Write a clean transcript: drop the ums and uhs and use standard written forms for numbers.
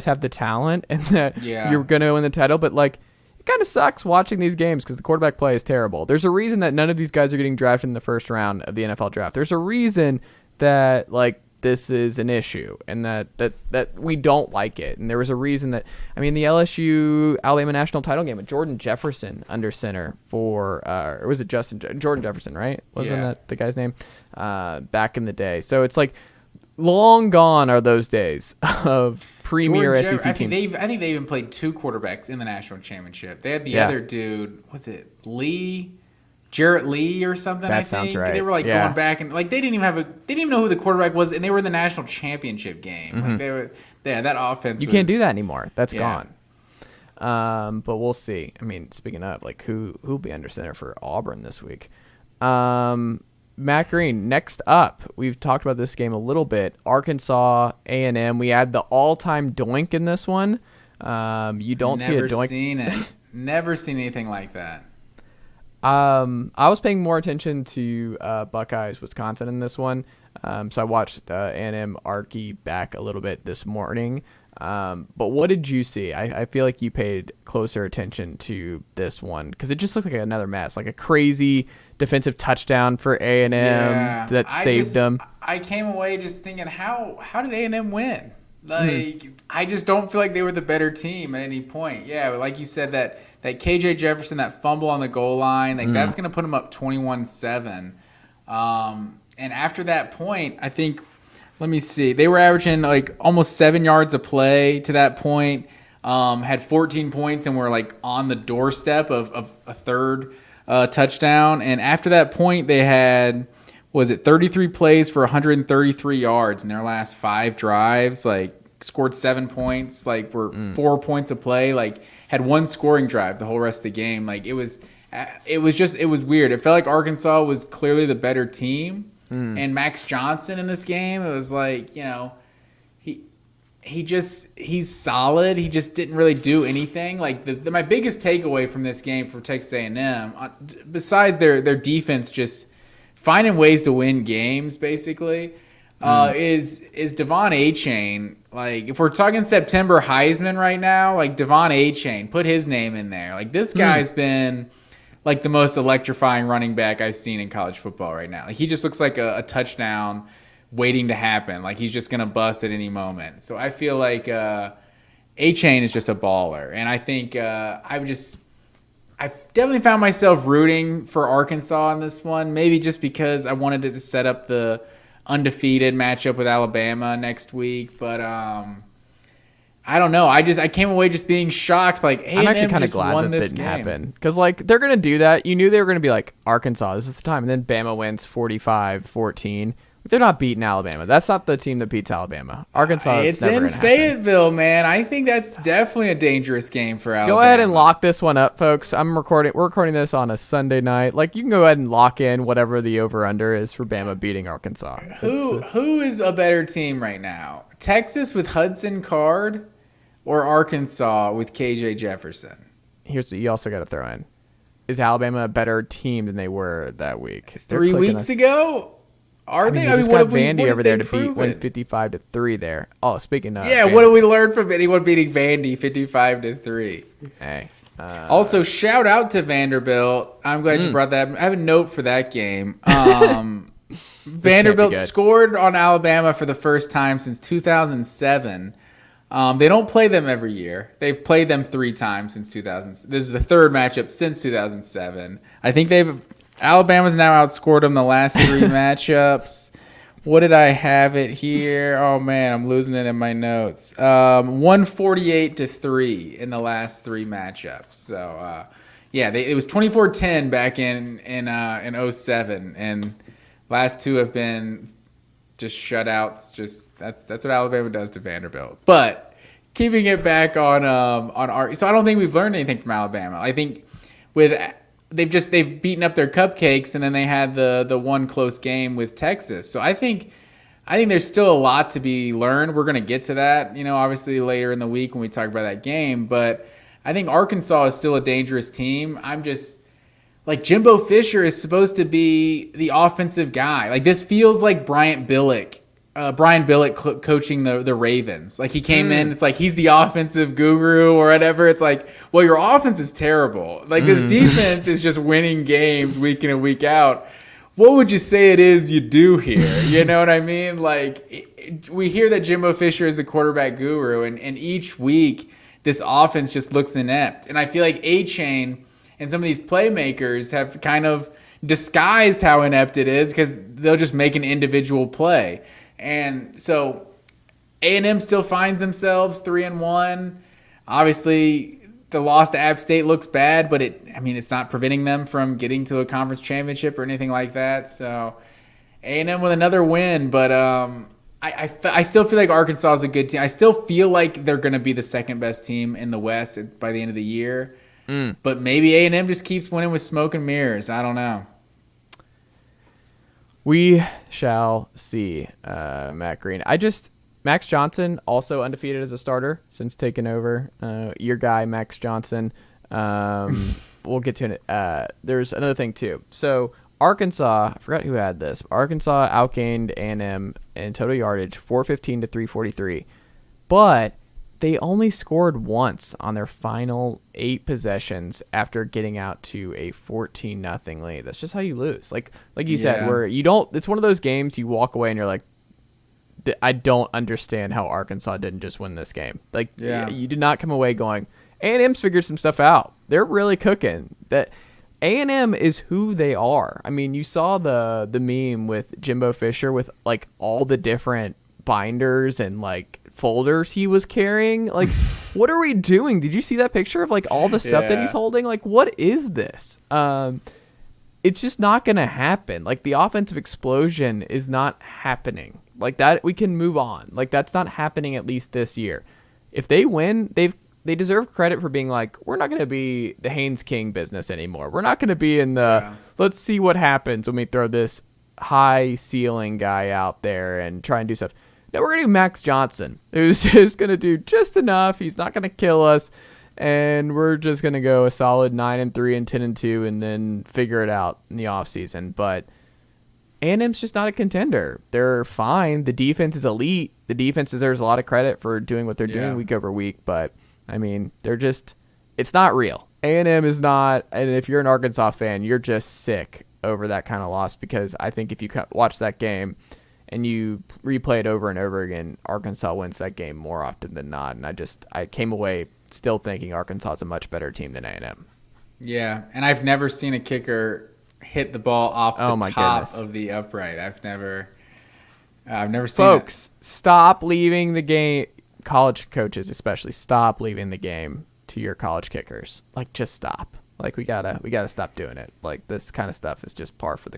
Have the talent and that you're going to win the title, but like it kind of sucks watching these games because the quarterback play is terrible. There's a reason that none of these guys are getting drafted in the first round of the NFL draft. There's a reason that like this is an issue and that we don't like it. And there was a reason that, I mean, the LSU Alabama national title game with Jordan Jefferson under center for, or was it Jordan Jefferson, right? Wasn't that the guy's name? Back in the day. So it's like long gone are those days of premier SEC teams. I think they even played two quarterbacks in the national championship. They had the other dude, was it Jarrett Lee or something? That sounds right. They were like going back and like they didn't even know who the quarterback was, and they were in the national championship game. Mm-hmm. Like they were, that offense. You can't do that anymore. That's gone. But we'll see. I mean, speaking of like who'll be under center for Auburn this week. Matt Green, next up, we've talked about this game a little bit. Arkansas A&M. We had the all-time doink in this one. You don't see a doink. Never seen it. Never seen anything like that. I was paying more attention to Buckeyes Wisconsin in this one. So I watched A&M Arky back a little bit this morning. But what did you see? I feel like you paid closer attention to this one because it just looked like another mess, like a crazy defensive touchdown for A&M that saved them. I came away just thinking, how did A&M win? Like, I just don't feel like they were the better team at any point. Yeah, but like you said, that KJ Jefferson, that fumble on the goal line, like that's going to put them up 21-7. And after that point, I think, let me see, they were averaging like almost 7 yards a play to that point, had 14 points and were like on the doorstep of a third touchdown. And after that point, they had, 33 plays for 133 yards in their last 5 drives, like scored 7 points, like were 4 points a play, like had one scoring drive the whole rest of the game. Like it was weird. It felt like Arkansas was clearly the better team. And Max Johnson in this game, it was like, he's solid. He just didn't really do anything. Like my biggest takeaway from this game for Texas A&M, besides their defense just finding ways to win games, basically, is Devon Achane. Like if we're talking September Heisman right now, like Devon Achane, put his name in there. Like this guy's been like the most electrifying running back I've seen in college football right now. Like he just looks like a touchdown waiting to happen. Like he's just going to bust at any moment. So I feel like A-Chain is just a baller. And I think I definitely found myself rooting for Arkansas in this one, maybe just because I wanted it to set up the undefeated matchup with Alabama next week. But I don't know. I came away just being shocked. Like, I'm actually kind of glad that didn't happen because, like, they're gonna do that. You knew they were gonna be like Arkansas. This is the time, and then Bama wins 45-14. They're not beating Alabama. That's not the team that beats Alabama. Arkansas. It's in Fayetteville, man. I think that's definitely a dangerous game for Alabama. Go ahead and lock this one up, folks. We're recording this on a Sunday night. Like, you can go ahead and lock in whatever the over/under is for Bama beating Arkansas. Who is a better team right now? Texas with Hudson Card or Arkansas with KJ Jefferson? Here's what you also got to throw in: is Alabama a better team than they were that week? 3 weeks ago. Are they? I mean, got Vandy over there to beat 55-3 there. Oh, speaking of, yeah, Vandy. What do we learn from anyone beating Vandy 55-3? Hey. Also, shout out to Vanderbilt. I'm glad you brought that. I have a note for that game. Vanderbilt scored on Alabama for the first time since 2007. They don't play them every year. They've played them 3 times since 2000. This is the third matchup since 2007. I think Alabama's now outscored them the last 3 matchups. What did I have it here? Oh, man, I'm losing it in my notes. 148-3 in the last 3 matchups. So, it was 24-10 back in 07, and last 2 have been just shutouts. Just that's what Alabama does to Vanderbilt. But keeping it back on our, so I don't think we've learned anything from Alabama. I think they've beaten up their cupcakes, and then they had the one close game with Texas. So I think there's still a lot to be learned. We're going to get to that, obviously later in the week when we talk about that game. But I think Arkansas is still a dangerous team. like Jimbo Fisher is supposed to be the offensive guy. Like this feels like Brian Billick coaching the Ravens. Like he came in, it's like he's the offensive guru or whatever. It's like, well, your offense is terrible. Like this defense is just winning games week in and week out. What would you say it is you do here? You know what I mean? Like we hear that Jimbo Fisher is the quarterback guru, and each week this offense just looks inept. And I feel like A-Chain and some of these playmakers have kind of disguised how inept it is because they'll just make an individual play. And so A&M still finds themselves 3-1. Obviously, the loss to App State looks bad, but it's not preventing them from getting to a conference championship or anything like that. So A&M with another win, but I still feel like Arkansas is a good team. I still feel like they're going to be the second best team in the West by the end of the year. But maybe A&M just keeps winning with smoke and mirrors. I don't know. We shall see, Matt Green. Max Johnson, also undefeated as a starter since taking over. Your guy, Max Johnson. We'll get to it. There's another thing, too. So Arkansas, I forgot who had this. Arkansas outgained A&M in total yardage, 415 to 343. But they only scored once on their final 8 possessions after getting out to a 14-0 lead. That's just how you lose. Like you said, where you don't. It's one of those games you walk away and you're like, I don't understand how Arkansas didn't just win this game. You did not come away going, A&M's figured some stuff out. They're really cooking. That A&M is who they are. I mean, you saw the meme with Jimbo Fisher with like all the different binders and like folders he was carrying. Like, what are we doing? Did you see that picture of like all the stuff that he's holding? Like, what is this? It's just not going to happen. Like, the offensive explosion is not happening. Like that, we can move on. Like, that's not happening at least this year. If they win, they deserve credit for being like, we're not going to be the Haynes King business anymore. We're not going to be in the let's see what happens when we throw this high ceiling guy out there and try and do stuff. No, we're going to do Max Johnson, who's just going to do just enough. He's not going to kill us. And we're just going to go a solid 9-3 and 10-2 and then figure it out in the offseason. But A&M's just not a contender. They're fine. The defense is elite. The defense deserves a lot of credit for doing what they're doing week over week. But, I mean, it's not real. A&M is not, and if you're an Arkansas fan, you're just sick over that kind of loss, because I think if you watch that game and you replay it over and over again, Arkansas wins that game more often than not. And I came away still thinking Arkansas is a much better team than A&M. Yeah, and I've never seen a kicker hit the ball off the top of the upright. I've never seen Folks, stop leaving the game. College coaches especially, stop leaving the game to your college kickers. Like, just stop. Like, we gotta stop doing it. Like, this kind of stuff is just par for the